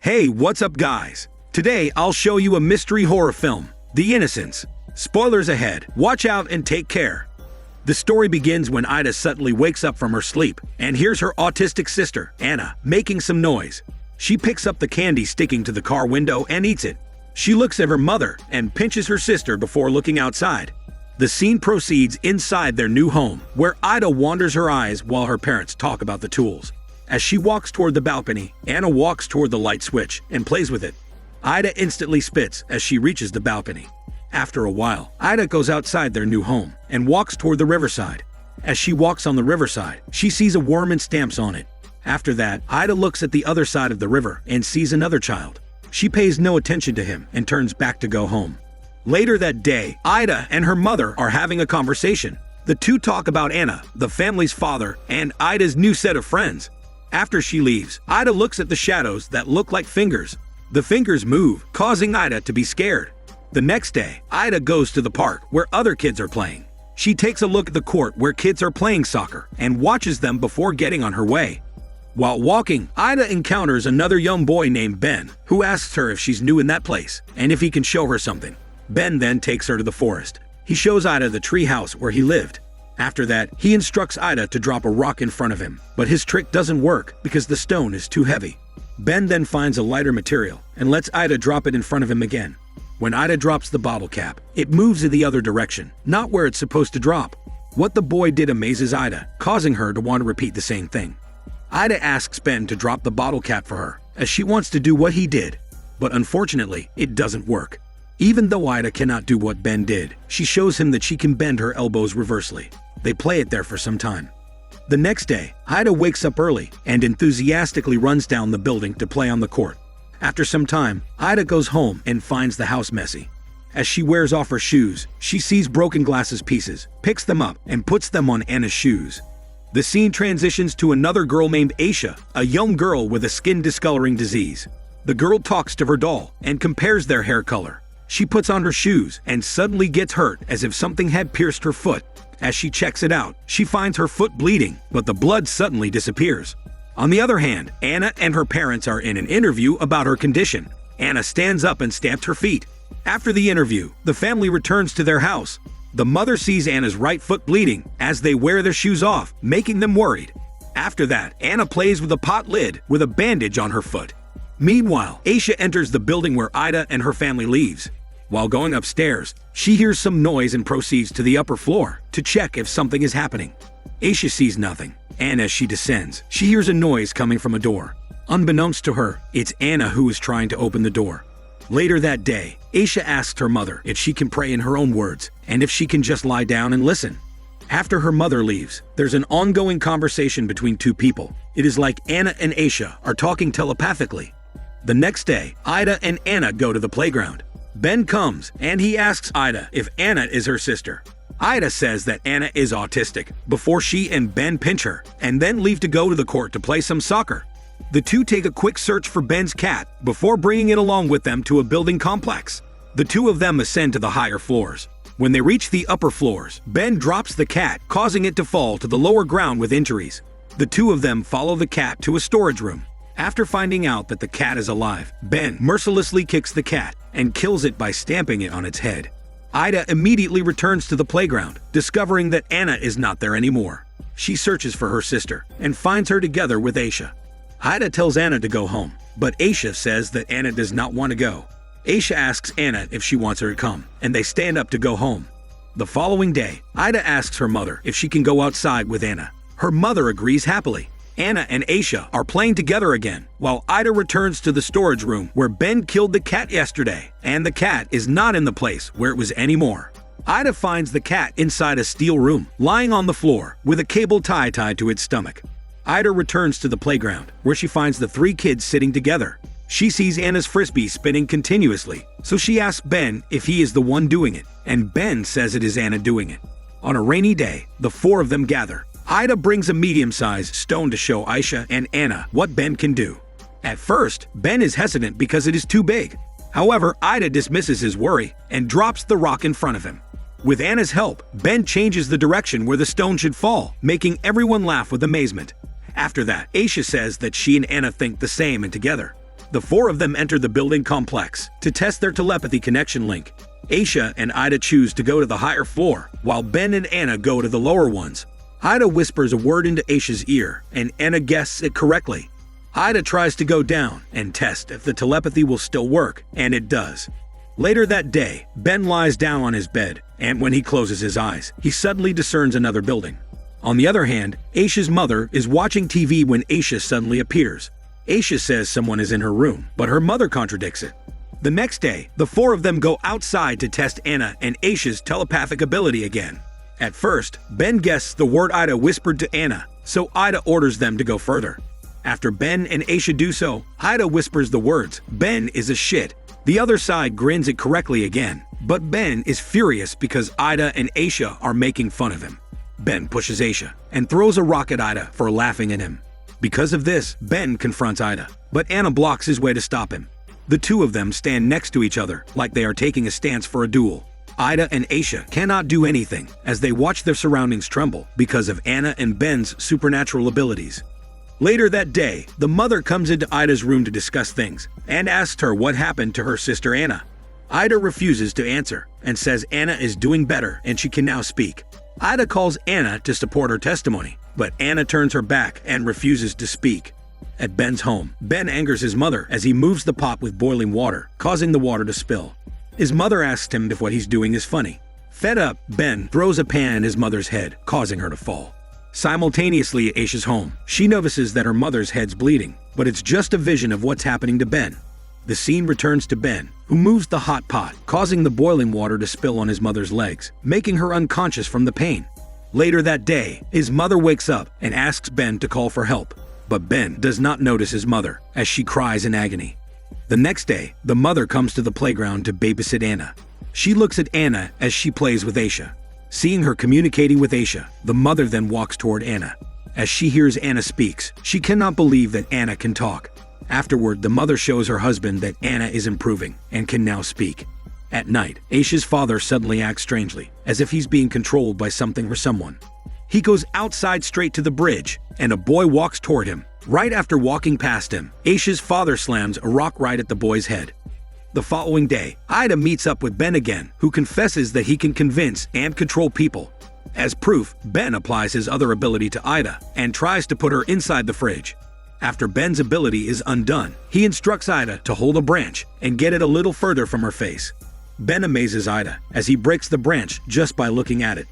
Hey, what's up guys? Today I'll show you a mystery horror film, The Innocents. Spoilers ahead, watch out and take care. The story begins when Ida suddenly wakes up from her sleep and hears her autistic sister, Anna, making some noise. She picks up the candy sticking to the car window and eats it. She looks at her mother and pinches her sister before looking outside. The scene proceeds inside their new home, where Ida wanders her eyes while her parents talk about the tools. As she walks toward the balcony, Anna walks toward the light switch and plays with it. Ida instantly spits as she reaches the balcony. After a while, Ida goes outside their new home and walks toward the riverside. As she walks on the riverside, she sees a worm and stamps on it. After that, Ida looks at the other side of the river and sees another child. She pays no attention to him and turns back to go home. Later that day, Ida and her mother are having a conversation. The two talk about Anna, the family's father, and Ida's new set of friends. After she leaves, Ida looks at the shadows that look like fingers. The fingers move, causing Ida to be scared. The next day, Ida goes to the park where other kids are playing. She takes a look at the court where kids are playing soccer and watches them before getting on her way. While walking, Ida encounters another young boy named Ben, who asks her if she's new in that place and if he can show her something. Ben then takes her to the forest. He shows Ida the tree house where he lived. After that, he instructs Ida to drop a rock in front of him, but his trick doesn't work because the stone is too heavy. Ben then finds a lighter material and lets Ida drop it in front of him again. When Ida drops the bottle cap, it moves in the other direction, not where it's supposed to drop. What the boy did amazes Ida, causing her to want to repeat the same thing. Ida asks Ben to drop the bottle cap for her, as she wants to do what he did. But unfortunately, it doesn't work. Even though Ida cannot do what Ben did, she shows him that she can bend her elbows reversely. They play it there for some time. The next day, Ida wakes up early and enthusiastically runs down the building to play on the court. After some time, Ida goes home and finds the house messy. As she wears off her shoes, she sees broken glasses pieces, picks them up, and puts them on Anna's shoes. The scene transitions to another girl named Aisha, a young girl with a skin discoloring disease. The girl talks to her doll and compares their hair color. She puts on her shoes and suddenly gets hurt as if something had pierced her foot. As she checks it out, she finds her foot bleeding, but the blood suddenly disappears. On the other hand, Anna and her parents are in an interview about her condition. Anna stands up and stamps her feet. After the interview, the family returns to their house. The mother sees Anna's right foot bleeding as they wear their shoes off, making them worried. After that, Anna plays with a pot lid with a bandage on her foot. Meanwhile, Aisha enters the building where Ida and her family leaves. While going upstairs, she hears some noise and proceeds to the upper floor to check if something is happening. Aisha sees nothing, and as she descends, she hears a noise coming from a door. Unbeknownst to her, it's Anna who is trying to open the door. Later that day, Aisha asks her mother if she can pray in her own words and if she can just lie down and listen. After her mother leaves, there's an ongoing conversation between two people. It is like Anna and Aisha are talking telepathically. The next day, Ida and Anna go to the playground. Ben comes and he asks Ida if Anna is her sister. Ida says that Anna is autistic before she and Ben pinch her and then leave to go to the court to play some soccer. The two take a quick search for Ben's cat before bringing it along with them to a building complex. The two of them ascend to the higher floors. When they reach the upper floors, Ben drops the cat, causing it to fall to the lower ground with injuries. The two of them follow the cat to a storage room. After finding out that the cat is alive, Ben mercilessly kicks the cat and kills it by stamping it on its head. Ida immediately returns to the playground, discovering that Anna is not there anymore. She searches for her sister and finds her together with Aisha. Ida tells Anna to go home, but Aisha says that Anna does not want to go. Aisha asks Anna if she wants her to come, and they stand up to go home. The following day, Ida asks her mother if she can go outside with Anna. Her mother agrees happily. Anna and Aisha are playing together again, while Ida returns to the storage room where Ben killed the cat yesterday, and the cat is not in the place where it was anymore. Ida finds the cat inside a steel room, lying on the floor with a cable tie tied to its stomach. Ida returns to the playground, where she finds the three kids sitting together. She sees Anna's frisbee spinning continuously, so she asks Ben if he is the one doing it, and Ben says it is Anna doing it. On a rainy day, the four of them gather. Ida brings a medium-sized stone to show Aisha and Anna what Ben can do. At first, Ben is hesitant because it is too big. However, Ida dismisses his worry and drops the rock in front of him. With Anna's help, Ben changes the direction where the stone should fall, making everyone laugh with amazement. After that, Aisha says that she and Anna think the same, and together, the four of them enter the building complex to test their telepathy connection link. Aisha and Ida choose to go to the higher floor, while Ben and Anna go to the lower ones. Ida whispers a word into Aisha's ear, and Anna guesses it correctly. Ida tries to go down and test if the telepathy will still work, and it does. Later that day, Ben lies down on his bed, and when he closes his eyes, he suddenly discerns another building. On the other hand, Aisha's mother is watching TV when Aisha suddenly appears. Aisha says someone is in her room, but her mother contradicts it. The next day, the four of them go outside to test Anna and Aisha's telepathic ability again. At first, Ben guesses the word Ida whispered to Anna, so Ida orders them to go further. After Ben and Aisha do so, Ida whispers the words, "Ben is a shit." The other side grins it correctly again, but Ben is furious because Ida and Aisha are making fun of him. Ben pushes Aisha and throws a rock at Ida for laughing at him. Because of this, Ben confronts Ida, but Anna blocks his way to stop him. The two of them stand next to each other like they are taking a stance for a duel. Ida and Aisha cannot do anything as they watch their surroundings tremble because of Anna and Ben's supernatural abilities. Later that day, the mother comes into Ida's room to discuss things and asks her what happened to her sister Anna. Ida refuses to answer and says Anna is doing better and she can now speak. Ida calls Anna to support her testimony, but Anna turns her back and refuses to speak. At Ben's home, Ben angers his mother as he moves the pot with boiling water, causing the water to spill. His mother asks him if what he's doing is funny. Fed up, Ben throws a pan at his mother's head, causing her to fall. Simultaneously at Aisha's home, she notices that her mother's head's bleeding, but it's just a vision of what's happening to Ben. The scene returns to Ben, who moves the hot pot, causing the boiling water to spill on his mother's legs, making her unconscious from the pain. Later that day, his mother wakes up and asks Ben to call for help, but Ben does not notice his mother as she cries in agony. The next day, the mother comes to the playground to babysit Anna. She looks at Anna as she plays with Aisha. Seeing her communicating with Aisha, the mother then walks toward Anna. As she hears Anna speaks, she cannot believe that Anna can talk. Afterward, the mother shows her husband that Anna is improving and can now speak. At night, Aisha's father suddenly acts strangely, as if he's being controlled by something or someone. He goes outside straight to the bridge, and a boy walks toward him. Right after walking past him, Aisha's father slams a rock right at the boy's head. The following day, Ida meets up with Ben again, who confesses that he can convince and control people. As proof, Ben applies his other ability to Ida and tries to put her inside the fridge. After Ben's ability is undone, he instructs Ida to hold a branch and get it a little further from her face. Ben amazes Ida as he breaks the branch just by looking at it.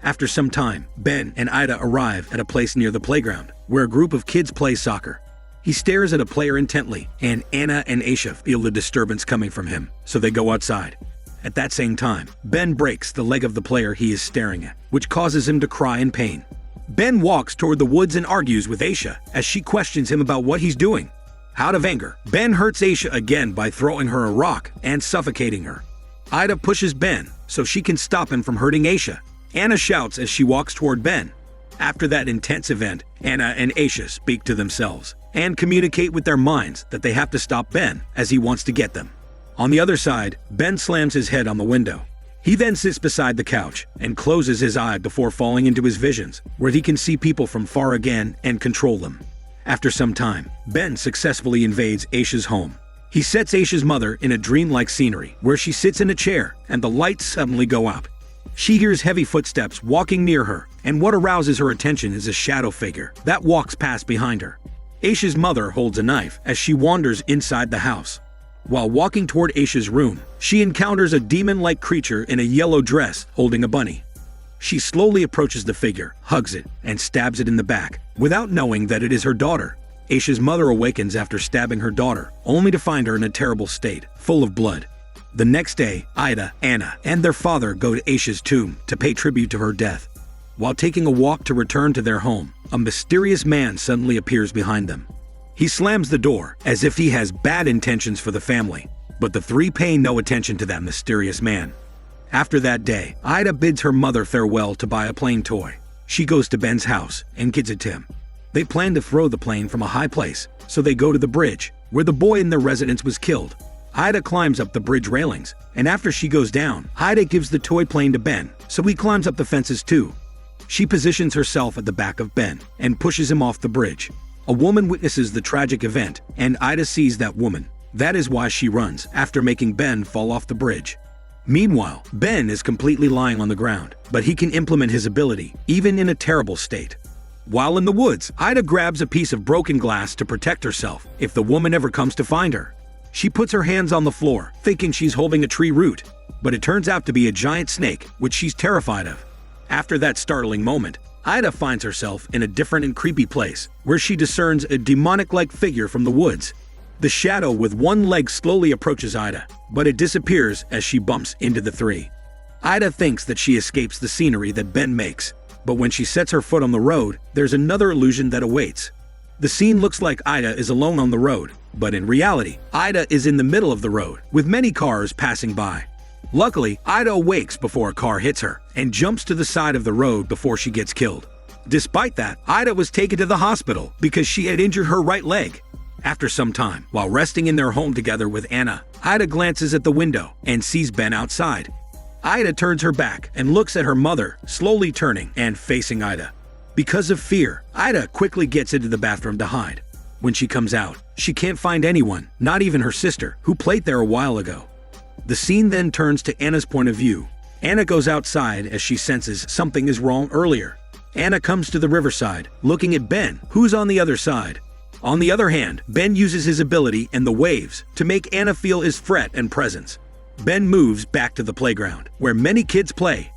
After some time, Ben and Ida arrive at a place near the playground, where a group of kids play soccer. He stares at a player intently, and Anna and Aisha feel the disturbance coming from him, so they go outside. At that same time, Ben breaks the leg of the player he is staring at, which causes him to cry in pain. Ben walks toward the woods and argues with Aisha as she questions him about what he's doing. Out of anger, Ben hurts Aisha again by throwing her a rock and suffocating her. Ida pushes Ben so she can stop him from hurting Aisha. Anna shouts as she walks toward Ben. After that intense event, Anna and Aisha speak to themselves and communicate with their minds that they have to stop Ben as he wants to get them. On the other side, Ben slams his head on the window. He then sits beside the couch and closes his eye before falling into his visions, where he can see people from far again and control them. After some time, Ben successfully invades Aisha's home. He sets Aisha's mother in a dreamlike scenery where she sits in a chair and the lights suddenly go out. She hears heavy footsteps walking near her, and what arouses her attention is a shadow figure that walks past behind her. Aisha's mother holds a knife as she wanders inside the house. While walking toward Aisha's room, she encounters a demon-like creature in a yellow dress holding a bunny. She slowly approaches the figure, hugs it, and stabs it in the back, without knowing that it is her daughter. Aisha's mother awakens after stabbing her daughter, only to find her in a terrible state, full of blood. The next day, Ida, Anna, and their father go to Aisha's tomb to pay tribute to her death. While taking a walk to return to their home, a mysterious man suddenly appears behind them. He slams the door as if he has bad intentions for the family, but the three pay no attention to that mysterious man. After that day, Ida bids her mother farewell to buy a plane toy. She goes to Ben's house and gives it to him. They plan to throw the plane from a high place, so they go to the bridge, where the boy in their residence was killed. Ida climbs up the bridge railings, and after she goes down, Ida gives the toy plane to Ben, so he climbs up the fences too. She positions herself at the back of Ben and pushes him off the bridge. A woman witnesses the tragic event, and Ida sees that woman. That is why she runs, after making Ben fall off the bridge. Meanwhile, Ben is completely lying on the ground, but he can implement his ability, even in a terrible state. While in the woods, Ida grabs a piece of broken glass to protect herself if the woman ever comes to find her. She puts her hands on the floor, thinking she's holding a tree root, but it turns out to be a giant snake, which she's terrified of. After that startling moment, Ida finds herself in a different and creepy place, where she discerns a demonic-like figure from the woods. The shadow with one leg slowly approaches Ida, but it disappears as she bumps into the three. Ida thinks that she escapes the scenery that Ben makes, but when she sets her foot on the road, there's another illusion that awaits. The scene looks like Ida is alone on the road, but in reality, Ida is in the middle of the road, with many cars passing by. Luckily, Ida awakes before a car hits her and jumps to the side of the road before she gets killed. Despite that, Ida was taken to the hospital because she had injured her right leg. After some time, while resting in their home together with Anna, Ida glances at the window and sees Ben outside. Ida turns her back and looks at her mother, slowly turning and facing Ida. Because of fear, Ida quickly gets into the bathroom to hide. When she comes out, she can't find anyone, not even her sister, who played there a while ago. The scene then turns to Anna's point of view. Anna goes outside as she senses something is wrong earlier. Anna comes to the riverside, looking at Ben, who's on the other side. On the other hand, Ben uses his ability and the waves to make Anna feel his threat and presence. Ben moves back to the playground, where many kids play.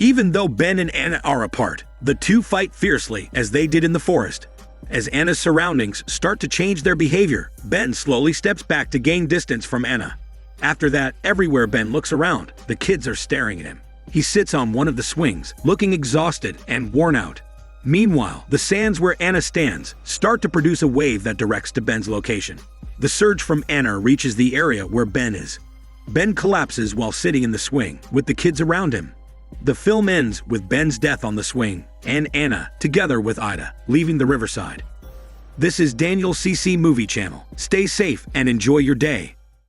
Even though Ben and Anna are apart, the two fight fiercely as they did in the forest. As Anna's surroundings start to change their behavior, Ben slowly steps back to gain distance from Anna. After that, everywhere Ben looks around, the kids are staring at him. He sits on one of the swings, looking exhausted and worn out. Meanwhile, the sands where Anna stands start to produce a wave that directs to Ben's location. The surge from Anna reaches the area where Ben is. Ben collapses while sitting in the swing, with the kids around him. The film ends with Ben's death on the swing, and Anna, together with Ida, leaving the riverside. This is Daniel CC Movie Channel. Stay safe and enjoy your day.